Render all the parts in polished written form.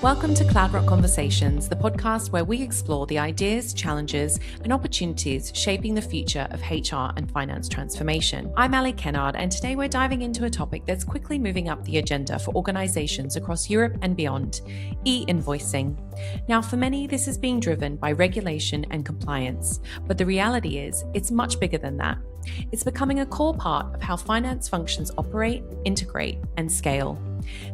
Welcome to CloudRock Conversations, the podcast where we explore the ideas, challenges, and opportunities shaping the future of HR and finance transformation. I'm Ali Kennard, and today we're diving into a topic that's quickly moving up the agenda for organizations across Europe and beyond: e-invoicing. Now, for many, this is being driven by regulation and compliance, but the reality is it's much bigger than that. It's becoming a core part of how finance functions operate, integrate, and scale.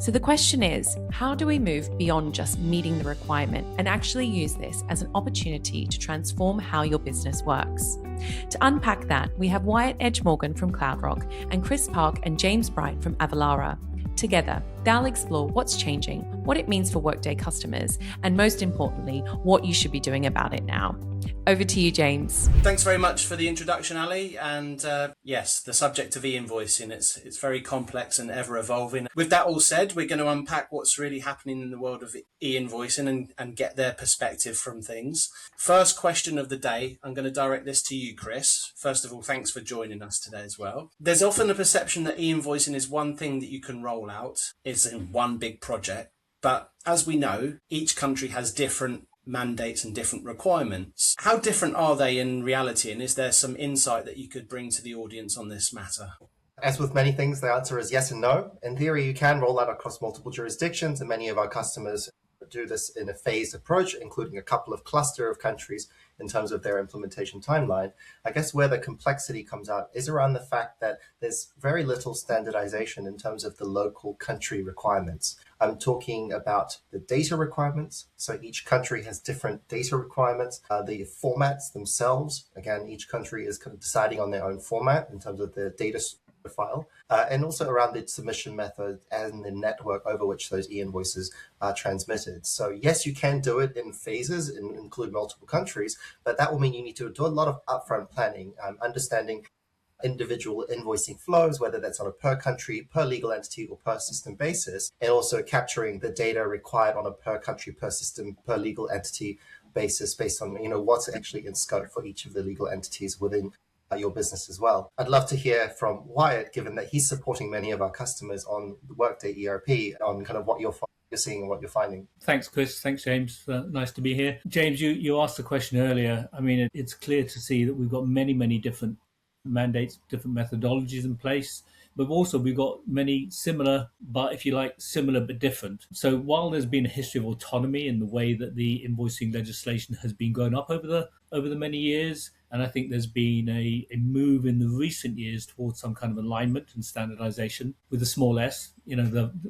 So the question is, how do we move beyond just meeting the requirement and actually use this as an opportunity to transform how your business works? To unpack that, we have Wyatt Edge-Morgan from CloudRock and Chris Park and James Bright from Avalara. Together, they'll explore what's changing, what it means for Workday customers, and most importantly, what you should be doing about it now. Over to you, James. Thanks very much for the introduction, Ali. And yes, the subject of e-invoicing, it's very complex and ever evolving. With that all said, we're going to unpack what's really happening in the world of e-invoicing and get their perspective from things. First question of the day, I'm going to direct this to you, Chris. First of all, thanks for joining us today as well. There's often a perception that e-invoicing is one thing that you can roll out, is in one big project. But as we know, each country has different mandates and different requirements. How different are they in reality? And is there some insight that you could bring to the audience on this matter? As with many things, the answer is yes and no. In theory, you can roll out across multiple jurisdictions, and many of our customers do this in a phased approach, including a couple of cluster of countries in terms of their implementation timeline. I guess where the complexity comes out is around the fact that there's very little standardization in terms of the local country requirements. I'm talking about the data requirements. So each country has different data requirements. The formats themselves, again, each country is kind of deciding on their own format in terms of the data file, and also around the submission method and the network over which those e-invoices are transmitted. So yes, you can do it in phases and include multiple countries, but that will mean you need to do a lot of upfront planning, understanding individual invoicing flows, whether that's on a per country, per legal entity, or per system basis, and also capturing the data required on a per country, per system, per legal entity basis based on what's actually in scope for each of the legal entities within your business as well. I'd love to hear from Wyatt, given that he's supporting many of our customers on the Workday ERP, on kind of what you're seeing and what you're finding. Thanks, Chris. Thanks, James. Nice to be here. James, you asked the question earlier. I mean, it's clear to see that we've got many different mandates, different methodologies in place, but also we've got many similar, but if you like, similar but different. So while there's been a history of autonomy in the way that the invoicing legislation has been going up over the many years, and I think there's been a move in the recent years towards some kind of alignment and standardization with a small s.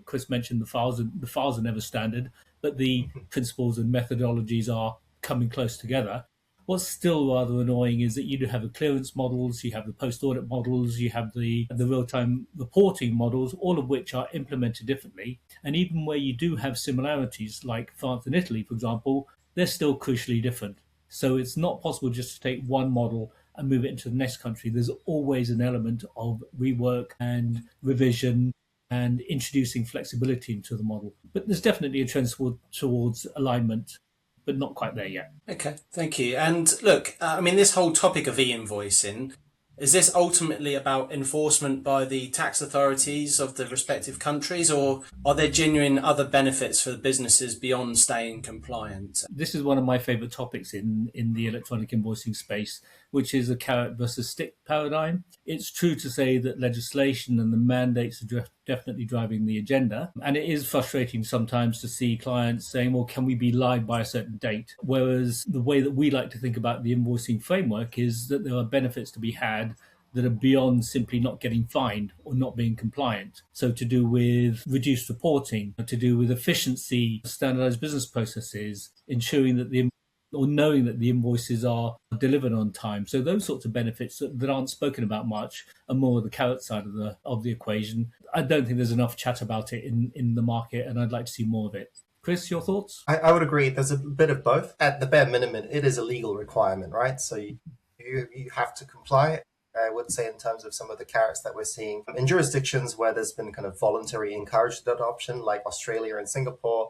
Chris mentioned the files are never standard, but the principles and methodologies are coming close together. What's still rather annoying is that you do have the clearance models, you have the post-audit models, you have the real-time reporting models, all of which are implemented differently. And even where you do have similarities, like France and Italy, for example, they're still crucially different. So it's not possible just to take one model and move it into the next country. There's always an element of rework and revision and introducing flexibility into the model. But there's definitely a trend towards alignment, but not quite there yet. Okay, thank you. And look, this whole topic of e-invoicing, is this ultimately about enforcement by the tax authorities of the respective countries, or are there genuine other benefits for the businesses beyond staying compliant? This is one of my favorite topics in the electronic invoicing space, which is a carrot versus stick paradigm. It's true to say that legislation and the mandates are definitely driving the agenda. And it is frustrating sometimes to see clients saying, well, can we be live by a certain date? Whereas the way that we like to think about the invoicing framework is that there are benefits to be had that are beyond simply not getting fined or not being compliant. So to do with reduced reporting, to do with efficiency, standardized business processes, ensuring that knowing that the invoices are delivered on time. So those sorts of benefits that aren't spoken about much are more the carrot side of the equation. I don't think there's enough chat about it in the market, and I'd like to see more of it. Chris, your thoughts? I would agree. There's a bit of both. At the bare minimum, it is a legal requirement, right? So you have to comply. I would say in terms of some of the carrots that we're seeing in jurisdictions where there's been kind of voluntary encouraged adoption, like Australia and Singapore,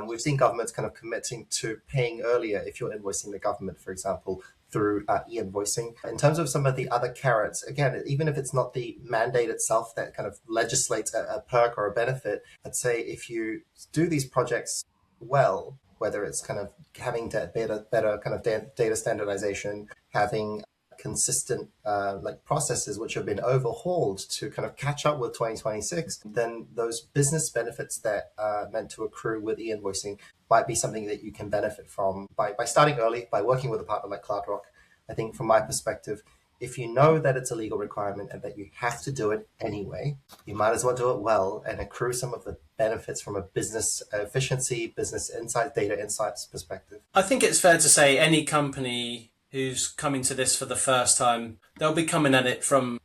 we've seen governments kind of committing to paying earlier if you're invoicing the government, for example, through e-invoicing. In terms of some of the other carrots, again, even if it's not the mandate itself that kind of legislates a perk or a benefit, I'd say if you do these projects well, whether it's kind of having better kind of data standardization, having consistent like processes which have been overhauled to kind of catch up with 2026, then those business benefits that are meant to accrue with e-invoicing might be something that you can benefit from by starting early, by working with a partner like CloudRock. I think from my perspective, if you know that it's a legal requirement and that you have to do it anyway, you might as well do it well and accrue some of the benefits from a business efficiency, business insight, data insights perspective. I think it's fair to say any company who's coming to this for the first time, they'll be coming at it from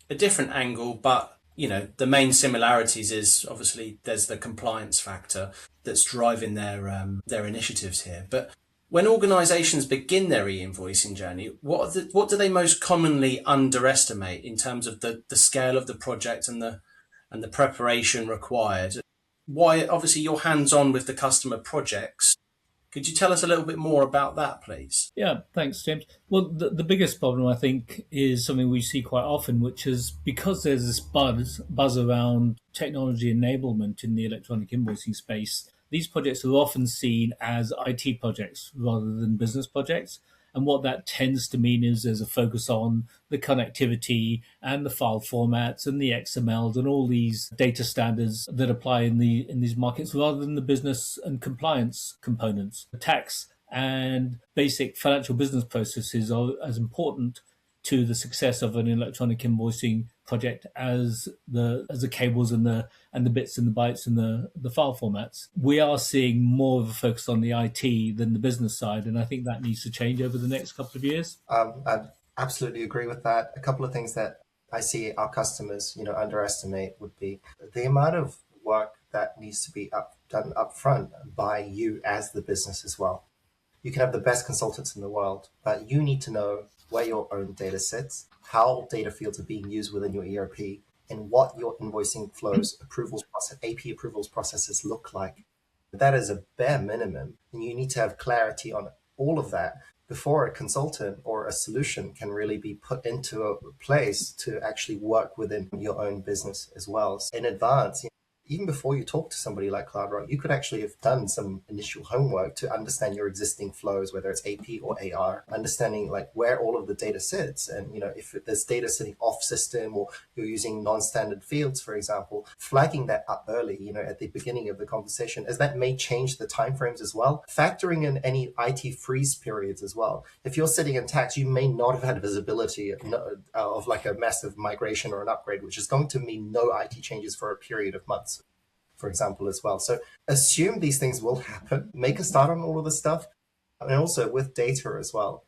a different angle, but the main similarities is obviously there's the compliance factor that's driving their initiatives here. But when organizations begin their e-invoicing journey, what do they most commonly underestimate in terms of the scale of the project and the preparation required? Why, obviously you're hands-on with the customer projects. Could you tell us a little bit more about that, please? Yeah, thanks, James. Well, the biggest problem, I think, is something we see quite often, which is because there's this buzz around technology enablement in the electronic invoicing space, these projects are often seen as IT projects rather than business projects. And what that tends to mean is there's a focus on the connectivity and the file formats and the XMLs and all these data standards that apply in these markets rather than the business and compliance components. The tax and basic financial business processes are as important to the success of an electronic invoicing project as the cables and the bits and the bytes and the file formats. We are seeing more of a focus on the IT than the business side, and I think that needs to change over the next couple of years. I absolutely agree with that. A couple of things that I see our customers, underestimate would be the amount of work that needs to be done upfront by you as the business as well. You can have the best consultants in the world, but you need to know where your own data sits, how data fields are being used within your ERP, and what your invoicing flows, AP approvals processes look like. That is a bare minimum, and you need to have clarity on all of that before a consultant or a solution can really be put into a place to actually work within your own business as well. So in advance, even before you talk to somebody like CloudRock, you could actually have done some initial homework to understand your existing flows, whether it's AP or AR, understanding like where all of the data sits. And, if there's data sitting off system or you're using non-standard fields, for example, flagging that up early, at the beginning of the conversation, as that may change the timeframes as well. Factoring in any IT freeze periods as well. If you're sitting in tax, you may not have had visibility of like a massive migration or an upgrade, which is going to mean no IT changes for a period of months, for example, as well. So assume these things will happen, make a start on all of this stuff. And also with data as well,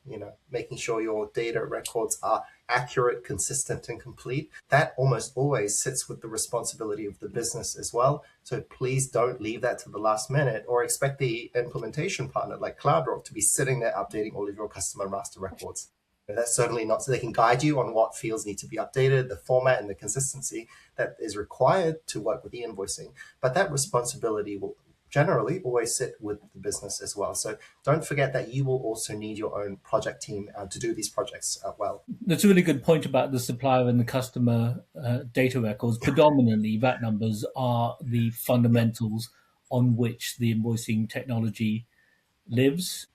making sure your data records are accurate, consistent, and complete. That almost always sits with the responsibility of the business as well. So please don't leave that to the last minute or expect the implementation partner like CloudRock to be sitting there updating all of your customer master records. That's certainly not, so they can guide you on what fields need to be updated, the format and the consistency that is required to work with e-invoicing. But that responsibility will generally always sit with the business as well. So don't forget that you will also need your own project team to do these projects well. That's a really good point about the supplier and the customer data records. Predominantly, VAT numbers are the fundamentals on which the invoicing technology lives.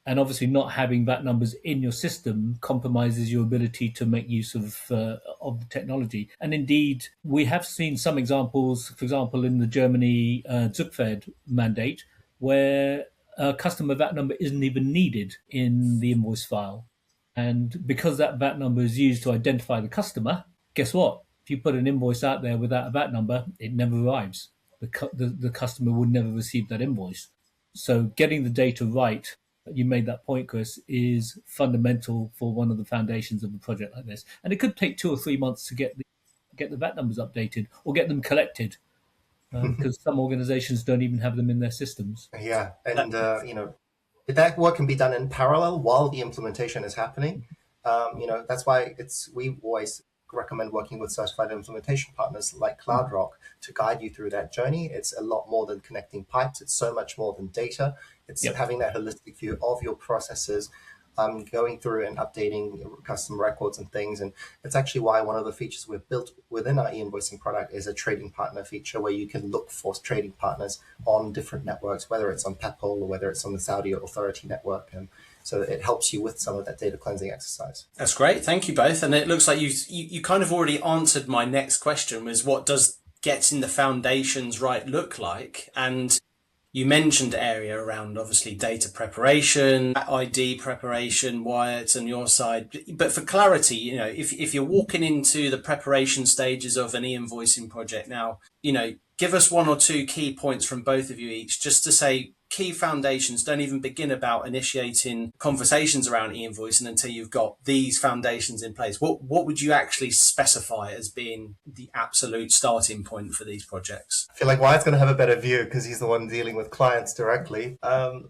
And obviously not having VAT numbers in your system compromises your ability to make use of the technology. And indeed, we have seen some examples, for example, in the Germany Zuckfed mandate, where a customer VAT number isn't even needed in the invoice file. And because that VAT number is used to identify the customer, guess what? If you put an invoice out there without a VAT number, it never arrives. The customer would never receive that invoice. So getting the data right, you made that point, Chris, is fundamental for one of the foundations of a project like this. And it could take 2 or 3 months to get the VAT numbers updated or get them collected, because some organizations don't even have them in their systems. Yeah, and that work can be done in parallel while the implementation is happening. That's why we always recommend working with certified implementation partners like CloudRock to guide you through that journey. It's a lot more than connecting pipes. It's so much more than data. It's having that holistic view of your processes, going through and updating customer records and things. And it's actually why one of the features we've built within our e-invoicing product is a trading partner feature where you can look for trading partners on different networks, whether it's on PayPal or whether it's on the Saudi Authority network. And so it helps you with some of that data cleansing exercise. That's great. Thank you both. And it looks like you kind of already answered my next question, was what does getting the foundations right look like? And you mentioned area around obviously data preparation, ID preparation, Wyatt, on your side. But for clarity, if you're walking into the preparation stages of an e-invoicing project now, give us one or two key points from both of you each, just to say key foundations. Don't even begin about initiating conversations around e-invoicing until you've got these foundations in place. What would you actually specify as being the absolute starting point for these projects? I feel like Wyatt's going to have a better view because he's the one dealing with clients directly. I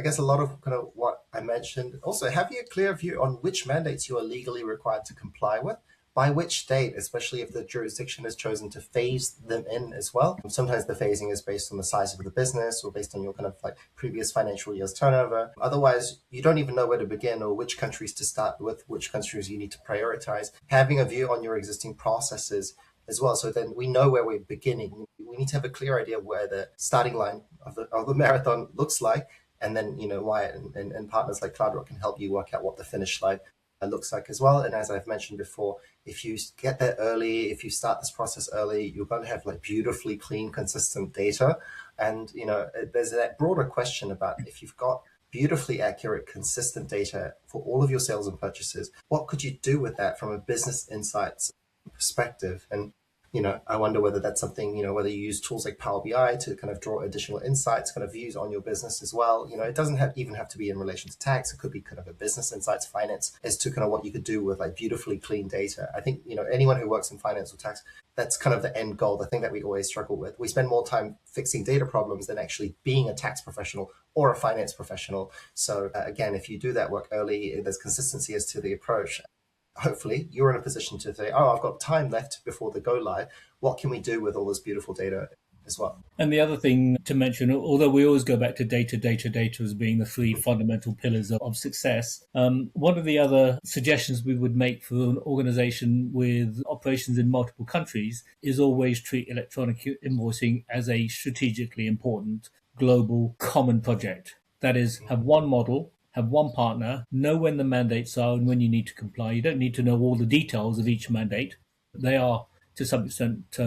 guess a lot of kind of what I mentioned. Also, have you a clear view on which mandates you are legally required to comply with? By which date, especially if the jurisdiction has chosen to phase them in as well. Sometimes the phasing is based on the size of the business or based on your kind of like previous financial year's turnover. Otherwise, you don't even know where to begin or which countries to start with, which countries you need to prioritize. Having a view on your existing processes as well. So then we know where we're beginning. We need to have a clear idea of where the starting line of the marathon looks like. And then, Wyatt and partners like CloudRock can help you work out what the finish line looks like as well. And as I've mentioned before, if you get there early, if you start this process early, you're going to have like beautifully clean, consistent data. And, there's that broader question about if you've got beautifully accurate, consistent data for all of your sales and purchases, what could you do with that from a business insights perspective? And I wonder whether that's something, whether you use tools like Power BI to kind of draw additional insights, kind of views on your business as well. It doesn't even have to be in relation to tax. It could be kind of a business insights, finance, as to kind of what you could do with like beautifully clean data. I think, anyone who works in finance or tax, that's kind of the end goal, the thing that we always struggle with. We spend more time fixing data problems than actually being a tax professional or a finance professional. So again, if you do that work early, there's consistency as to the approach. Hopefully you're in a position to say, I've got time left before the go live. What can we do with all this beautiful data as well? And the other thing to mention, although we always go back to data as being the three fundamental pillars of success, one of the other suggestions we would make for an organization with operations in multiple countries is always treat electronic invoicing as a strategically important global common project. That is, have one model, have one partner, know when the mandates are and when you need to comply. You don't need to know all the details of each mandate. They are, to some extent,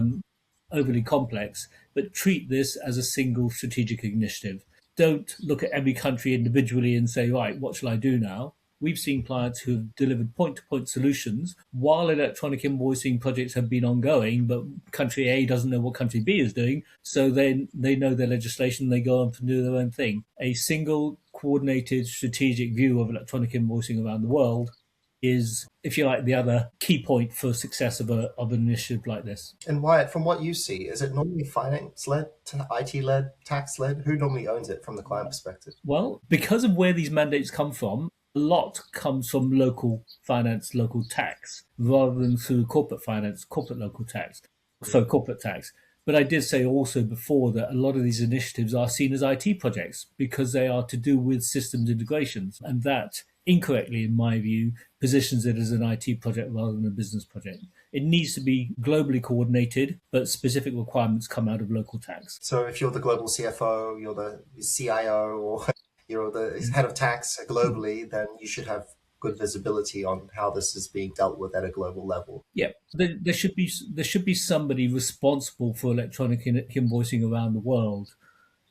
overly complex, but treat this as a single strategic initiative. Don't look at every country individually and say, right, what shall I do now? We've seen clients who have delivered point-to-point solutions while electronic invoicing projects have been ongoing, but country A doesn't know what country B is doing, so they know their legislation, they go on to do their own thing. A single coordinated strategic view of electronic invoicing around the world is, if you like, the other key point for success of an initiative like this. And Wyatt, from what you see, is it normally finance-led, IT-led, tax-led? Who normally owns it from the client perspective? Well, because of where these mandates come from, a lot comes from local finance, local tax, rather than through corporate finance, corporate local tax, so corporate tax. But I did say also before that a lot of these initiatives are seen as IT projects because they are to do with systems integrations. And that, incorrectly, in my view, positions it as an IT project rather than a business project. It needs to be globally coordinated, but specific requirements come out of local tax. So if you're the global CFO, you're the CIO, or you're the head of tax globally, then you should have good visibility on how this is being dealt with at a global level. Yeah, there should be somebody responsible for electronic invoicing around the world.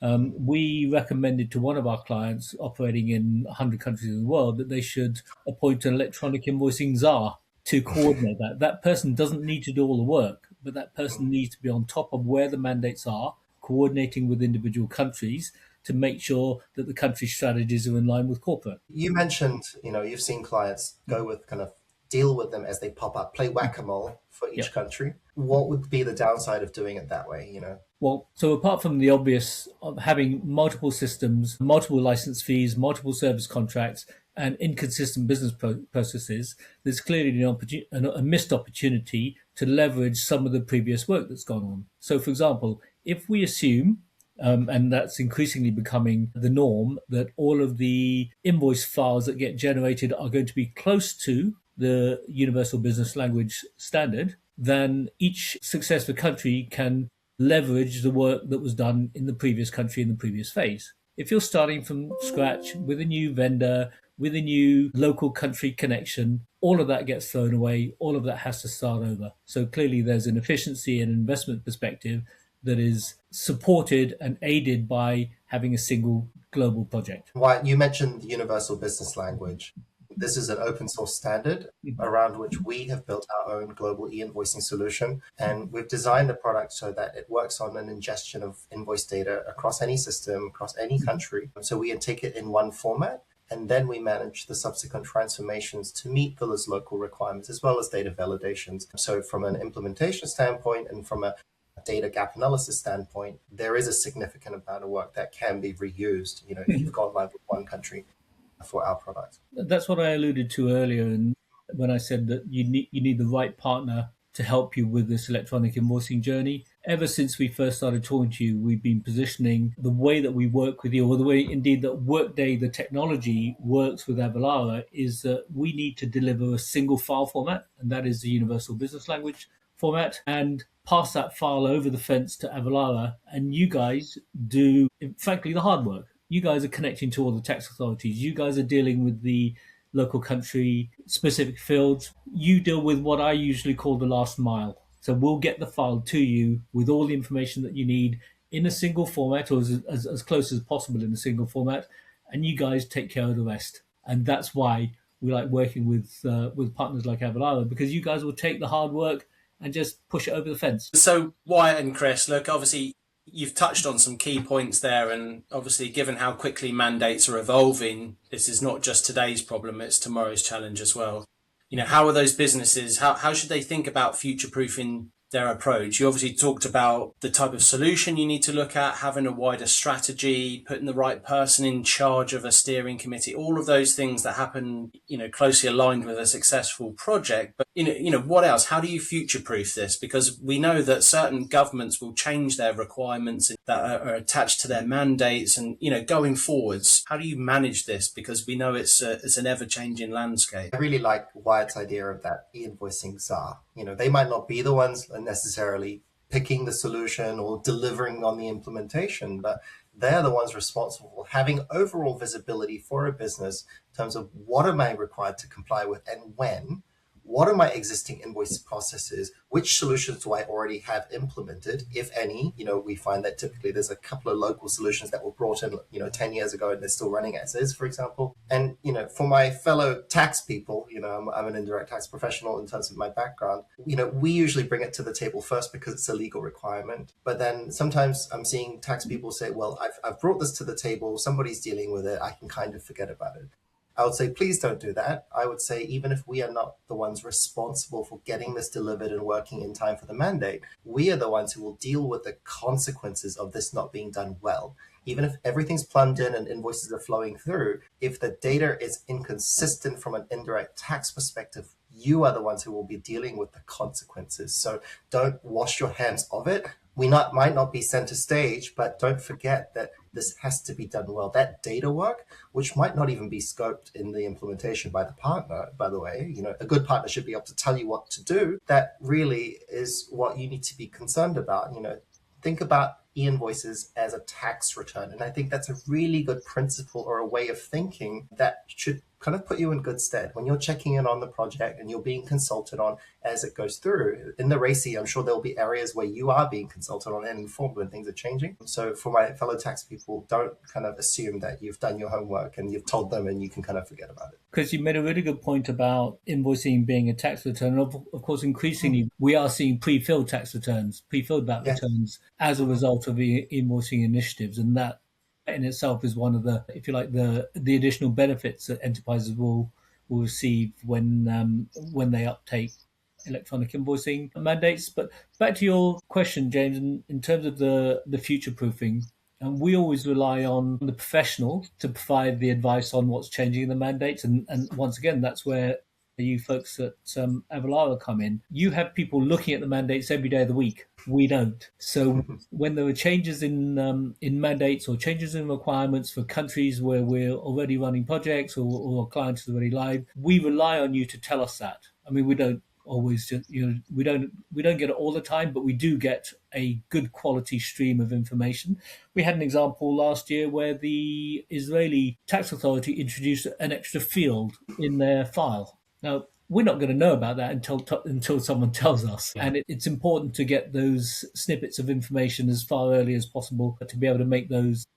We recommended to one of our clients operating in 100 countries in the world that they should appoint an electronic invoicing czar to coordinate that. That person doesn't need to do all the work, but that person needs to be on top of where the mandates are, coordinating with individual countries to make sure that the country strategies are in line with corporate. You mentioned, you've seen clients go with kind of deal with them as they pop up, play whack-a-mole for each country. What would be the downside of doing it that way, Well, so apart from the obvious of having multiple systems, multiple license fees, multiple service contracts, and inconsistent business processes, there's clearly a missed opportunity to leverage some of the previous work that's gone on. So, for example, if we assume And that's increasingly becoming the norm, that all of the invoice files that get generated are going to be close to the Universal Business Language standard. Then each successful country can leverage the work that was done in the previous country in the previous phase. If you're starting from scratch with a new vendor, with a new local country connection, all of that gets thrown away. All of that has to start over. So clearly there's an efficiency and investment perspective that is supported and aided by having a single global project. Wyatt, you mentioned the Universal Business Language. This is an open source standard around which we have built our own global e-invoicing solution. And we've designed the product so that it works on an ingestion of invoice data across any system, across any country. So we take it in one format, and then we manage the subsequent transformations to meet those local requirements as well as data validations. So from an implementation standpoint and from a data gap analysis standpoint, there is a significant amount of work that can be reused, if you've gone live with one country for our product. That's what I alluded to earlier, and when I said that you need the right partner to help you with this electronic invoicing journey. Ever since we first started talking to you, we've been positioning the way that we work with you, or the way indeed that Workday, the technology, works with Avalara, is that we need to deliver a single file format, and that is the Universal Business Language format, and pass that file over the fence to Avalara, and you guys do, frankly, the hard work. You guys are connecting to all the tax authorities. You guys are dealing with the local country specific fields. You deal with what I usually call the last mile. So we'll get the file to you with all the information that you need in a single format, or as close as possible in a single format, and you guys take care of the rest. And that's why we like working with partners like Avalara, because you guys will take the hard work and just push it over the fence. So Wyatt and Chris, look, obviously you've touched on some key points there, and obviously given how quickly mandates are evolving, this is not just today's problem, it's tomorrow's challenge as well. How are those businesses, how should they think about future-proofing their approach? You obviously talked about the type of solution you need to look at, having a wider strategy, putting the right person in charge of a steering committee, all of those things that happen, closely aligned with a successful project. But, what else? How do you future-proof this? Because we know that certain governments will change their requirements that are attached to their mandates, and, going forwards, how do you manage this? Because we know it's an ever-changing landscape. I really like Wyatt's idea of that e-invoicing czar. They might not be the ones necessarily picking the solution or delivering on the implementation, but they're the ones responsible for having overall visibility for a business in terms of what am I required to comply with and when. What are my existing invoice processes? Which solutions do I already have implemented, if any? We find that typically there's a couple of local solutions that were brought in, 10 years ago, and they're still running as is, for example. And, for my fellow tax people, I'm an indirect tax professional in terms of my background. We usually bring it to the table first because it's a legal requirement. But then sometimes I'm seeing tax people say, well, I've brought this to the table. Somebody's dealing with it. I can kind of forget about it. I would say, please don't do that. I would say, even if we are not the ones responsible for getting this delivered and working in time for the mandate, we are the ones who will deal with the consequences of this not being done well. Even if everything's plumbed in and invoices are flowing through, if the data is inconsistent from an indirect tax perspective, you are the ones who will be dealing with the consequences. So don't wash your hands of it. We might not be center stage, but don't forget that this has to be done well. That data work, which might not even be scoped in the implementation by the partner, by the way, a good partner should be able to tell you what to do. That really is what you need to be concerned about. Think about e-invoices as a tax return. And I think that's a really good principle or a way of thinking that should kind of put you in good stead when you're checking in on the project and you're being consulted on as it goes through. In the RACI, I'm sure there'll be areas where you are being consulted on and informed when things are changing. So for my fellow tax people, don't kind of assume that you've done your homework and you've told them and you can kind of forget about it. Because you made a really good point about invoicing being a tax return. Of course, increasingly, we are seeing pre-filled tax returns, pre-filled VAT returns as a result of the invoicing initiatives. And that in itself is one of the, if you like, the additional benefits that enterprises will receive when they uptake electronic invoicing mandates. But back to your question, James, in terms of the future proofing, and we always rely on the professionals to provide the advice on what's changing in the mandates. And once again, that's where you folks at Avalara come in, you have people looking at the mandates every day of the week. We don't. So when there were changes in mandates or changes in requirements for countries where we're already running projects or our clients are already live, we rely on you to tell us that. I mean, we don't always just, we don't get it all the time, but we do get a good quality stream of information. We had an example last year where the Israeli tax authority introduced an extra field in their file. Now, we're not going to know about that until someone tells us. Yeah. And it's important to get those snippets of information as far early as possible to be able to make those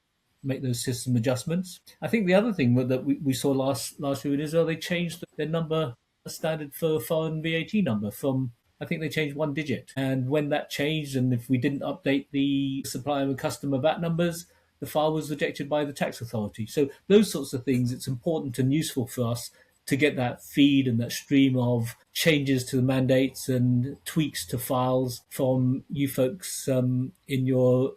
system adjustments. I think the other thing that we saw last year in Israel, they changed their number standard for foreign VAT number from, I think they changed one digit. And when that changed, and if we didn't update the supplier and customer VAT numbers, the file was rejected by the tax authority. So those sorts of things, it's important and useful for us to get that feed and that stream of changes to the mandates and tweaks to files from you folks in your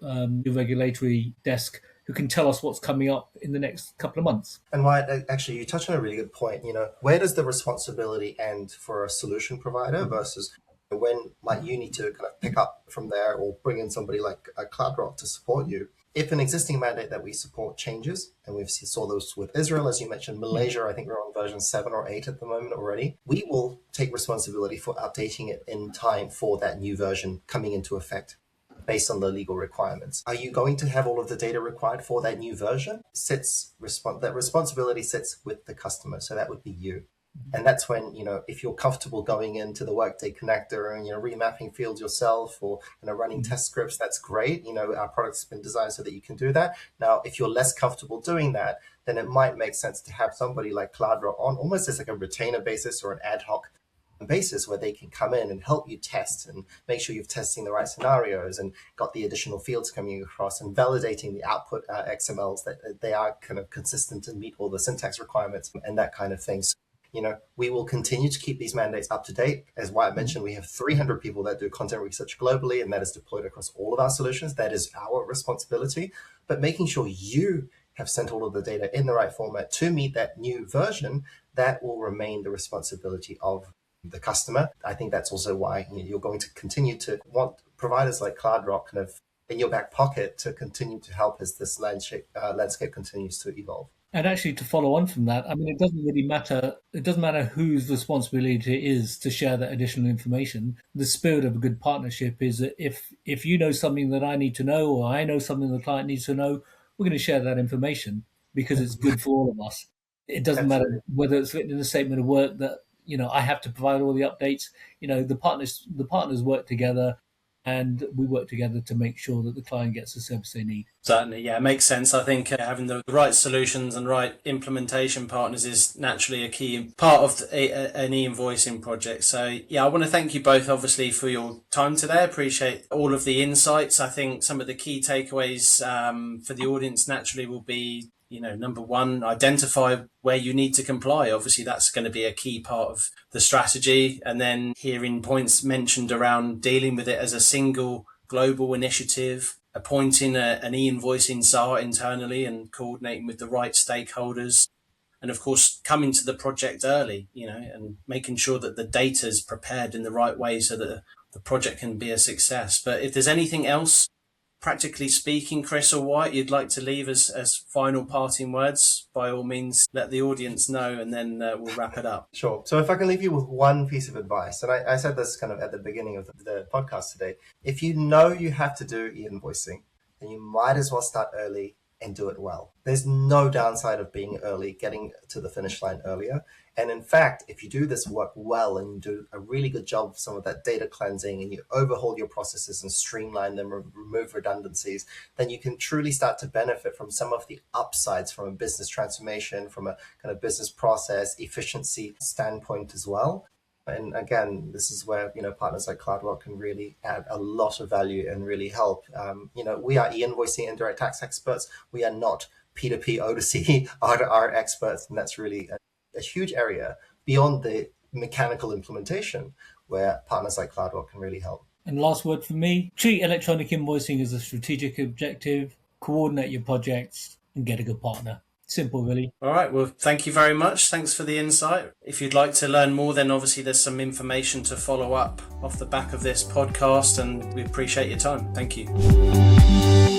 regulatory desk who can tell us what's coming up in the next couple of months. And Wyatt, actually, you touched on a really good point. Where does the responsibility end for a solution provider versus when you need to kind of pick up from there or bring in somebody like a CloudRock to support you? If an existing mandate that we support changes, and we've saw those with Israel, as you mentioned, Malaysia, I think we're on version 7 or 8 at the moment already, we will take responsibility for updating it in time for that new version coming into effect based on the legal requirements. Are you going to have all of the data required for that new version? That responsibility sits with the customer, so that would be you. And that's when, if you're comfortable going into the Workday connector and, remapping fields yourself or, running test scripts, that's great. Our product's been designed so that you can do that. Now, if you're less comfortable doing that, then it might make sense to have somebody like CloudRock on almost as like a retainer basis or an ad hoc basis where they can come in and help you test and make sure you're testing the right scenarios and got the additional fields coming across and validating the output XMLs that they are kind of consistent and meet all the syntax requirements and that kind of thing. So, we will continue to keep these mandates up to date. As Wyatt mentioned, we have 300 people that do content research globally, and that is deployed across all of our solutions. That is our responsibility. But making sure you have sent all of the data in the right format to meet that new version, that will remain the responsibility of the customer. I think that's also why you're going to continue to want providers like CloudRock kind of in your back pocket to continue to help as this landscape continues to evolve. And actually, to follow on from that, I mean, it doesn't really matter. It doesn't matter whose responsibility it is to share that additional information. The spirit of a good partnership is that if you know something that I need to know, or I know something the client needs to know, we're going to share that information because it's good for all of us. It doesn't matter whether it's written in a statement of work that I have to provide all the updates. The partners work together. And we work together to make sure that the client gets the service they need. Certainly, yeah, it makes sense. I think having the right solutions and right implementation partners is naturally a key part of an e-invoicing project. So, yeah, I want to thank you both, obviously, for your time today. I appreciate all of the insights. I think some of the key takeaways for the audience naturally will be, number one, identify where you need to comply. Obviously, that's going to be a key part of the strategy. And then hearing points mentioned around dealing with it as a single global initiative, appointing an e-invoicing SAR internally and coordinating with the right stakeholders. And of course, coming to the project early, and making sure that the data is prepared in the right way so that the project can be a success. But if there's anything else, practically speaking, Chris or Wyatt, you'd like to leave as final parting words, by all means, let the audience know, and then we'll wrap it up. Sure. So if I can leave you with one piece of advice, and I said this kind of at the beginning of the podcast today, if you know you have to do e-invoicing, then you might as well start early and do it well. There's no downside of being early, getting to the finish line earlier. And in fact, if you do this work well and you do a really good job of some of that data cleansing and you overhaul your processes and streamline them, remove redundancies, then you can truly start to benefit from some of the upsides from a business transformation, from a kind of business process efficiency standpoint as well. And again, this is where, partners like CloudRock can really add a lot of value and really help. We are e-invoicing and direct tax experts. We are not P2P O2C R2R experts. And that's really a huge area beyond the mechanical implementation where partners like CloudRock can really help. And last word for me, treat electronic invoicing as a strategic objective, coordinate your projects and get a good partner. Simple, really. All right. Well, thank you very much. Thanks for the insight. If you'd like to learn more, then obviously there's some information to follow up off the back of this podcast, and we appreciate your time. Thank you.